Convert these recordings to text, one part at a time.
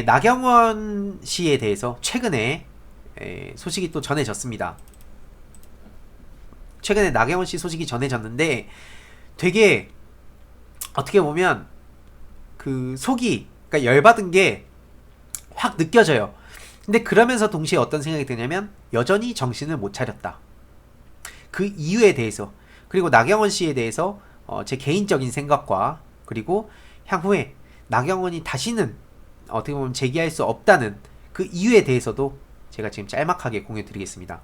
나경원 씨에 대해서 최근에 소식이 또 전해졌습니다. 최근에 나경원 씨 소식이 전해졌는데 되게 어떻게 보면 그 속이 그러니까 열받은 게 확 느껴져요. 근데 그러면서 동시에 어떤 생각이 드냐면 여전히 정신을 못 차렸다. 그 이유에 대해서 그리고 나경원 씨에 대해서 제 개인적인 생각과 그리고 향후에 나경원이 다시는 어떻게 보면 재기할 수 없다는 그 이유에 대해서도 제가 지금 짤막하게 공유 드리겠습니다.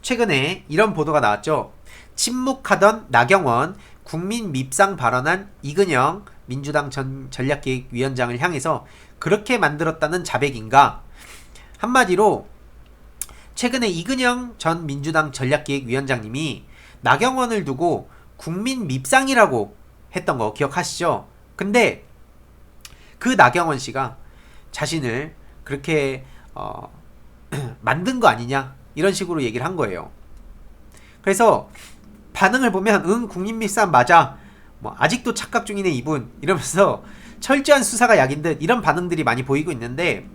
최근에 이런 보도가 나왔죠. 침묵하던 나경원, 국민 밉상 발언한 이근영 민주당 전 전략기획위원장을 향해서 그렇게 만들었다는 자백인가? 한마디로 최근에 이근영 전 민주당 전략기획위원장님이 나경원을 두고 국민 밉상이라고 했던 거 기억하시죠? 근데 그 나경원 씨가 자신을 그렇게 만든 거 아니냐 이런 식으로 얘기를 한 거예요. 그래서 반응을 보면 응 국민 밉상 맞아 뭐 아직도 착각 중이네 이분 이러면서 철저한 수사가 약인 듯 이런 반응들이 많이 보이고 있는데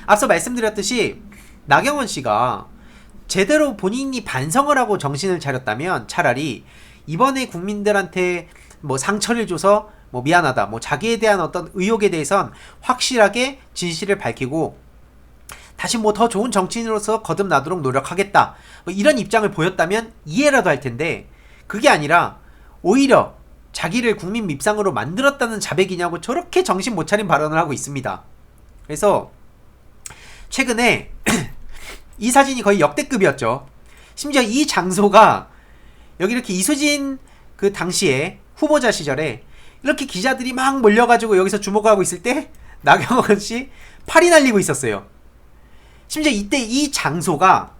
앞서 말씀드렸듯이 나경원 씨가 제대로 본인이 반성을 하고 정신을 차렸다면 차라리 이번에 국민들한테 뭐 상처를 줘서 뭐 미안하다 뭐 자기에 대한 어떤 의혹에 대해선 확실하게 진실을 밝히고 다시 뭐 더 좋은 정치인으로서 거듭나도록 노력하겠다 뭐 이런 입장을 보였다면 이해라도 할 텐데 그게 아니라 오히려 자기를 국민 밉상으로 만들었다는 자백이냐고 저렇게 정신 못 차린 발언을 하고 있습니다. 그래서 최근에 이 사진이 거의 역대급이었죠. 심지어 이 장소가 여기 이렇게 이수진 그 당시에 후보자 시절에 이렇게 기자들이 막 몰려가지고 여기서 주목하고 있을 때 나경원 씨 팔이 날리고 있었어요. 심지어 이때 이 장소가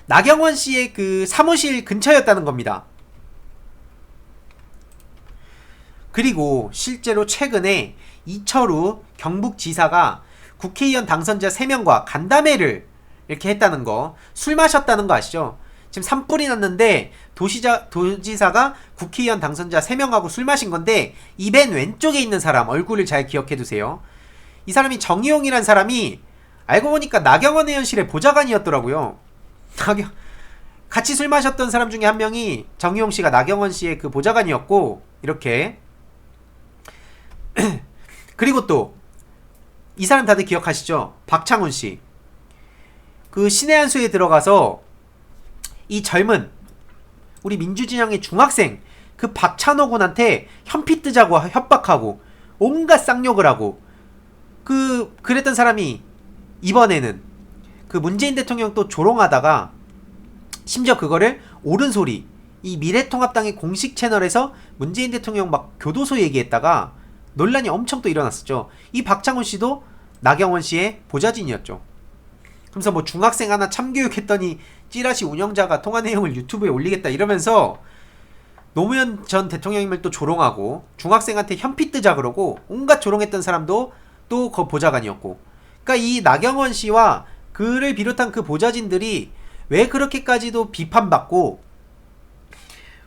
나경원 씨의 그 사무실 근처였다는 겁니다. 그리고 실제로 최근에 이철우 경북지사가 국회의원 당선자 3명과 간담회를 이렇게 했다는 거, 술 마셨다는 거 아시죠? 지금 산불이 났는데 도지사가 국회의원 당선자 3명하고 술 마신 건데 이 맨 왼쪽에 있는 사람 얼굴을 잘 기억해두세요. 이 사람이 정의용이란 사람이 알고 보니까 나경원 의원실의 보좌관이었더라고요. 같이 술 마셨던 사람 중에 한 명이 정의용 씨가 나경원 씨의 그 보좌관이었고 이렇게 그리고 또 이 사람 다들 기억하시죠? 박창훈 씨. 그 신의 한 수에 들어가서 이 젊은 우리 민주진영의 중학생 그 박찬호 군한테 현피 뜨자고 협박하고 온갖 쌍욕을 하고 그랬던 사람이 이번에는 그 문재인 대통령 또 조롱하다가 심지어 그거를 옳은 소리 이 미래통합당의 공식 채널에서 문재인 대통령 막 교도소 얘기했다가 논란이 엄청 또 일어났었죠. 이 박창훈 씨도 나경원 씨의 보좌진이었죠. 그래서 뭐 중학생 하나 참교육했더니 찌라시 운영자가 통화 내용을 유튜브에 올리겠다 이러면서 노무현 전 대통령님을 또 조롱하고 중학생한테 현피 뜨자 그러고 온갖 조롱했던 사람도 또 그 보좌관이었고 그러니까 이 나경원 씨와 그를 비롯한 그 보좌진들이 왜 그렇게까지도 비판받고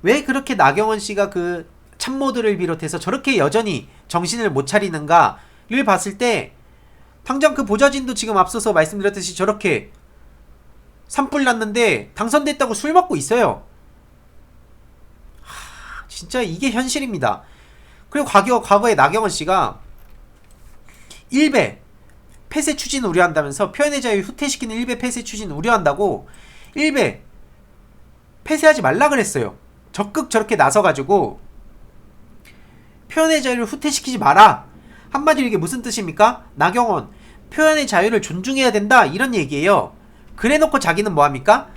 왜 그렇게 나경원 씨가 그 참모들을 비롯해서 저렇게 여전히 정신을 못 차리는가를 봤을 때 당장 그 보좌진도 지금 앞서서 말씀드렸듯이 저렇게 산불 났는데 당선됐다고 술 먹고 있어요. 진짜 이게 현실입니다. 그리고 과거에 나경원 씨가 일베 폐쇄 추진 우려한다면서 표현의 자유 후퇴시키는 일베 폐쇄 추진 우려한다고 일베 폐쇄하지 말라 그랬어요. 적극 저렇게 나서가지고 표현의 자유를 후퇴시키지 마라. 한마디로 이게 무슨 뜻입니까? 나경원 표현의 자유를 존중해야 된다 이런 얘기예요. 그래놓고 자기는 뭐합니까?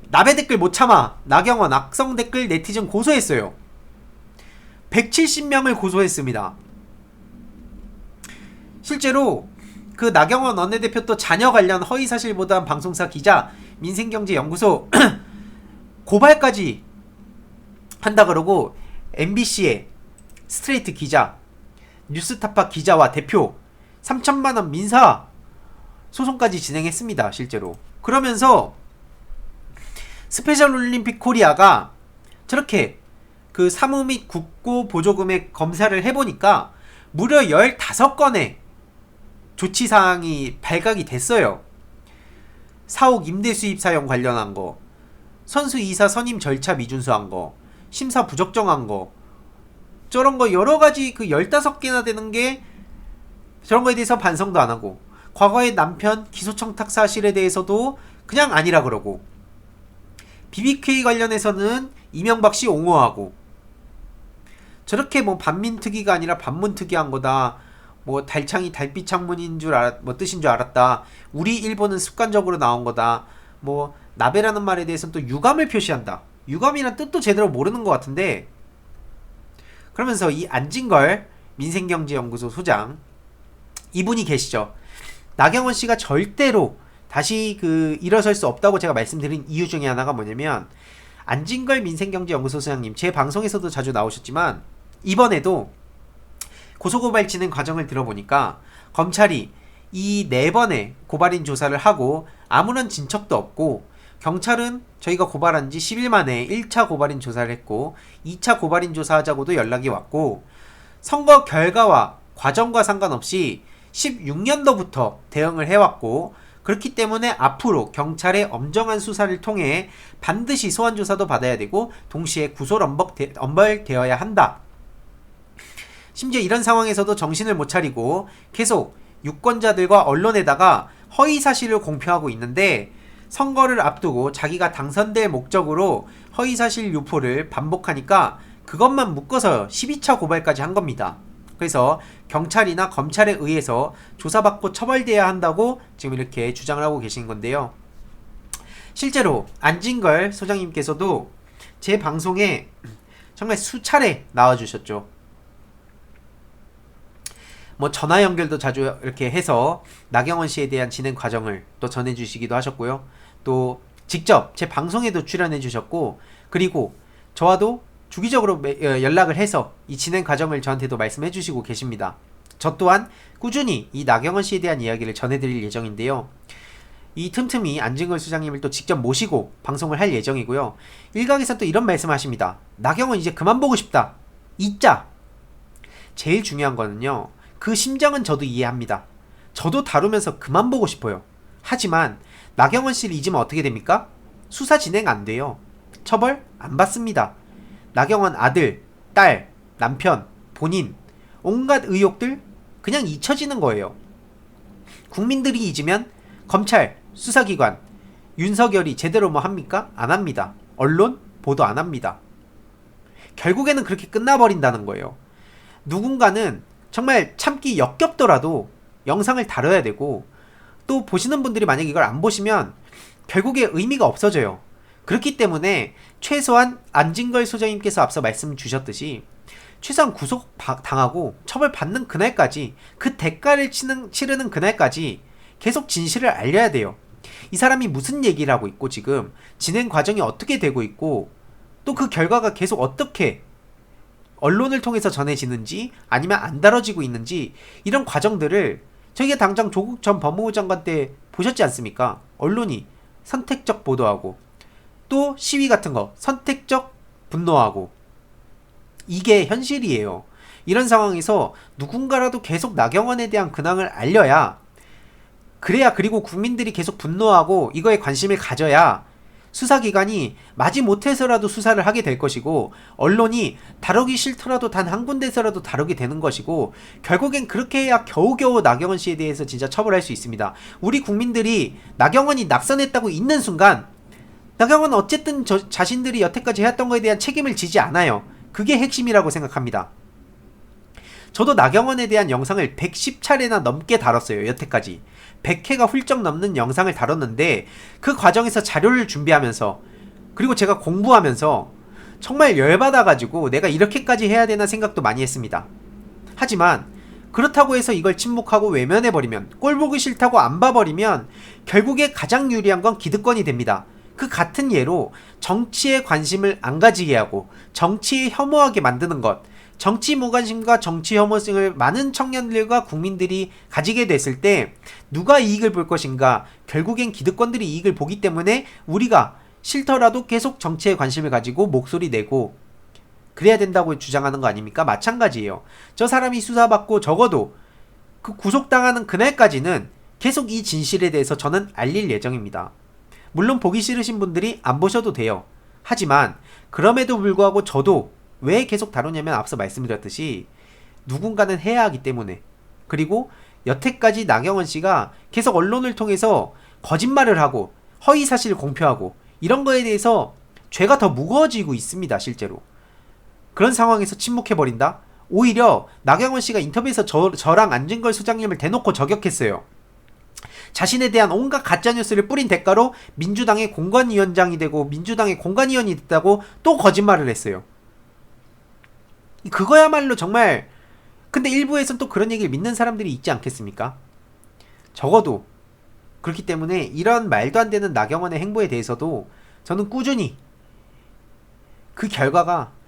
나배 댓글 못 참아 나경원 악성 댓글 네티즌 고소했어요. 170명을 고소했습니다. 실제로 그 나경원 원내대표 또 자녀 관련 허위사실 보도한 방송사 기자 민생경제연구소 고발까지 한다 그러고 MBC의 스트레이트 기자 뉴스타파 기자와 대표 3천만원 민사 소송까지 진행했습니다. 실제로 그러면서 스페셜 올림픽 코리아가 저렇게 그 사무 및 국고 보조금액 검사를 해보니까 무려 15건의 조치사항이 발각이 됐어요. 사옥 임대 수입 사용 관련한 거, 선수 이사 선임 절차 미준수한 거, 심사 부적정한 거, 저런 거 여러가지 그 15개나 되는 게 저런 거에 대해서 반성도 안 하고, 과거의 남편 기소청탁 사실에 대해서도 그냥 아니라 그러고, BBK 관련해서는 이명박 씨 옹호하고, 저렇게 뭐 반민특위가 아니라 반문특위한 거다. 뭐 달창이 달빛 창문인 줄 뭐 뜻인 줄 알았다. 우리 일본은 습관적으로 나온 거다. 뭐 나베라는 말에 대해서는 또 유감을 표시한다. 유감이란 뜻도 제대로 모르는 것 같은데, 그러면서 이 안진걸 민생경제연구소 소장, 이분이 계시죠. 나경원 씨가 절대로 다시 일어설 수 없다고 제가 말씀드린 이유 중에 하나가 뭐냐면, 안진걸 민생경제연구소 소장님, 제 방송에서도 자주 나오셨지만 이번에도 고소고발 진행 과정을 들어보니까 검찰이 이 4번의 고발인 조사를 하고 아무런 진척도 없고, 경찰은 저희가 고발한 지 10일 만에 1차 고발인 조사를 했고 2차 고발인 조사하자고도 연락이 왔고, 선거 결과와 과정과 상관없이 16년도부터 대응을 해왔고, 그렇기 때문에 앞으로 경찰의 엄정한 수사를 통해 반드시 소환조사도 받아야 되고 동시에 구속 엄벌되어야 한다. 심지어 이런 상황에서도 정신을 못 차리고 계속 유권자들과 언론에다가 허위사실을 공표하고 있는데, 선거를 앞두고 자기가 당선될 목적으로 허위사실 유포를 반복하니까 그것만 묶어서 12차 고발까지 한 겁니다. 그래서 경찰이나 검찰에 의해서 조사받고 처벌돼야 한다고 지금 이렇게 주장을 하고 계신 건데요. 실제로 안진걸 소장님께서도 제 방송에 정말 수차례 나와주셨죠. 뭐 전화 연결도 자주 이렇게 해서 나경원 씨에 대한 진행 과정을 또 전해주시기도 하셨고요. 또 직접 제 방송에도 출연해 주셨고, 그리고 저와도 주기적으로 연락을 해서 이 진행 과정을 저한테도 말씀해 주시고 계십니다. 저 또한 꾸준히 이 나경원 씨에 대한 이야기를 전해드릴 예정인데요. 이 틈틈이 안진걸 수장님을 또 직접 모시고 방송을 할 예정이고요. 일각에서 또 이런 말씀 하십니다. 나경원 이제 그만 보고 싶다. 잊자. 제일 중요한 거는요, 그 심정은 저도 이해합니다. 저도 다루면서 그만 보고 싶어요. 하지만 나경원 씨를 잊으면 어떻게 됩니까? 수사 진행 안 돼요. 처벌 안 받습니다. 나경원 아들, 딸, 남편, 본인, 온갖 의혹들 그냥 잊혀지는 거예요. 국민들이 잊으면 검찰, 수사기관, 윤석열이 제대로 뭐 합니까? 안 합니다. 언론 보도 안 합니다. 결국에는 그렇게 끝나버린다는 거예요. 누군가는 정말 참기 역겹더라도 영상을 다뤄야 되고, 또 보시는 분들이 만약에 이걸 안 보시면 결국에 의미가 없어져요. 그렇기 때문에 최소한 안진걸 소장님께서 앞서 말씀 주셨듯이 최소한 구속 당하고 처벌받는 그날까지, 그 대가를 치르는 그날까지 계속 진실을 알려야 돼요. 이 사람이 무슨 얘기를 하고 있고, 지금 진행 과정이 어떻게 되고 있고, 또 그 결과가 계속 어떻게 언론을 통해서 전해지는지 아니면 안 다뤄지고 있는지, 이런 과정들을 저희가 당장 조국 전 법무부 장관 때 보셨지 않습니까? 언론이 선택적 보도하고 또 시위 같은 거 선택적 분노하고, 이게 현실이에요. 이런 상황에서 누군가라도 계속 나경원에 대한 근황을 알려야, 그래야, 그리고 국민들이 계속 분노하고 이거에 관심을 가져야 수사기관이 마지못해서라도 수사를 하게 될 것이고, 언론이 다루기 싫더라도 단 한 군데서라도 다루게 되는 것이고, 결국엔 그렇게 해야 겨우겨우 나경원 씨에 대해서 진짜 처벌할 수 있습니다. 우리 국민들이 나경원이 낙선했다고 있는 순간 나경원은 어쨌든 자신들이 여태까지 해왔던 거에 대한 책임을 지지 않아요. 그게 핵심이라고 생각합니다. 저도 나경원에 대한 영상을 110차례나 넘게 다뤘어요. 여태까지 100회가 훌쩍 넘는 영상을 다뤘는데, 그 과정에서 자료를 준비하면서, 그리고 제가 공부하면서 정말 열받아가지고 내가 이렇게까지 해야 되나 생각도 많이 했습니다. 하지만 그렇다고 해서 이걸 침묵하고 외면해버리면, 꼴보기 싫다고 안 봐버리면 결국에 가장 유리한 건 기득권이 됩니다. 그 같은 예로 정치에 관심을 안 가지게 하고 정치에 혐오하게 만드는 것, 정치 무관심과 정치 혐오증을 많은 청년들과 국민들이 가지게 됐을 때 누가 이익을 볼 것인가? 결국엔 기득권들이 이익을 보기 때문에 우리가 싫더라도 계속 정치에 관심을 가지고 목소리 내고, 그래야 된다고 주장하는 거 아닙니까? 마찬가지예요. 저 사람이 수사받고 적어도 그 구속당하는 그날까지는 계속 이 진실에 대해서 저는 알릴 예정입니다. 물론 보기 싫으신 분들이 안 보셔도 돼요. 하지만 그럼에도 불구하고 저도 왜 계속 다루냐면 앞서 말씀드렸듯이 누군가는 해야 하기 때문에, 그리고 여태까지 나경원 씨가 계속 언론을 통해서 거짓말을 하고 허위사실 공표하고 이런 거에 대해서 죄가 더 무거워지고 있습니다. 실제로 그런 상황에서 침묵해버린다? 오히려 나경원 씨가 인터뷰에서 저랑 안진걸 소장님을 대놓고 저격했어요. 자신에 대한 온갖 가짜뉴스를 뿌린 대가로 민주당의 공관위원장이 되고 민주당의 공관위원이 됐다고 또 거짓말을 했어요. 그거야말로 정말, 근데 일부에선 또 그런 얘기를 믿는 사람들이 있지 않겠습니까? 적어도 그렇기 때문에 이런 말도 안 되는 나경원의 행보에 대해서도 저는 꾸준히 그 결과가,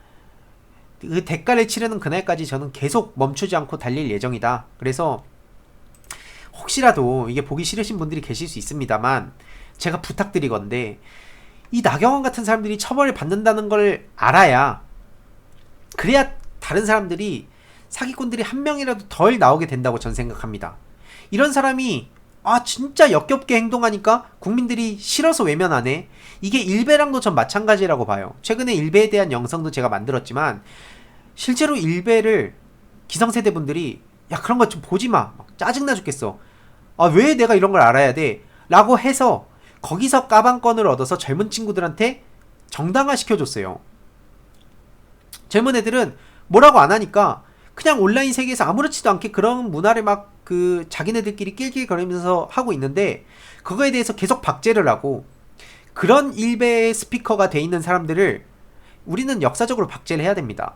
그 대가를 치르는 그날까지 저는 계속 멈추지 않고 달릴 예정이다. 그래서 혹시라도 이게 보기 싫으신 분들이 계실 수 있습니다만 제가 부탁드리건데, 이 나경원 같은 사람들이 처벌을 받는다는 걸 알아야, 그래야 다른 사람들이, 사기꾼들이 한 명이라도 덜 나오게 된다고 전 생각합니다. 이런 사람이 진짜 역겹게 행동하니까 국민들이 싫어서 외면하네. 이게 일베랑도 전 마찬가지라고 봐요. 최근에 일베에 대한 영상도 제가 만들었지만 실제로 일베를 기성세대 분들이 야 그런 거 좀 보지마, 짜증나 죽겠어, 왜 내가 이런 걸 알아야 돼 라고 해서 거기서 까방권을 얻어서 젊은 친구들한테 정당화 시켜줬어요. 젊은 애들은 뭐라고 안 하니까 그냥 온라인 세계에서 아무렇지도 않게 그런 문화를 막 자기네들끼리 낄낄거리면서 하고 있는데, 그거에 대해서 계속 박제를 하고, 그런 일베의 스피커가 돼 있는 사람들을 우리는 역사적으로 박제를 해야 됩니다.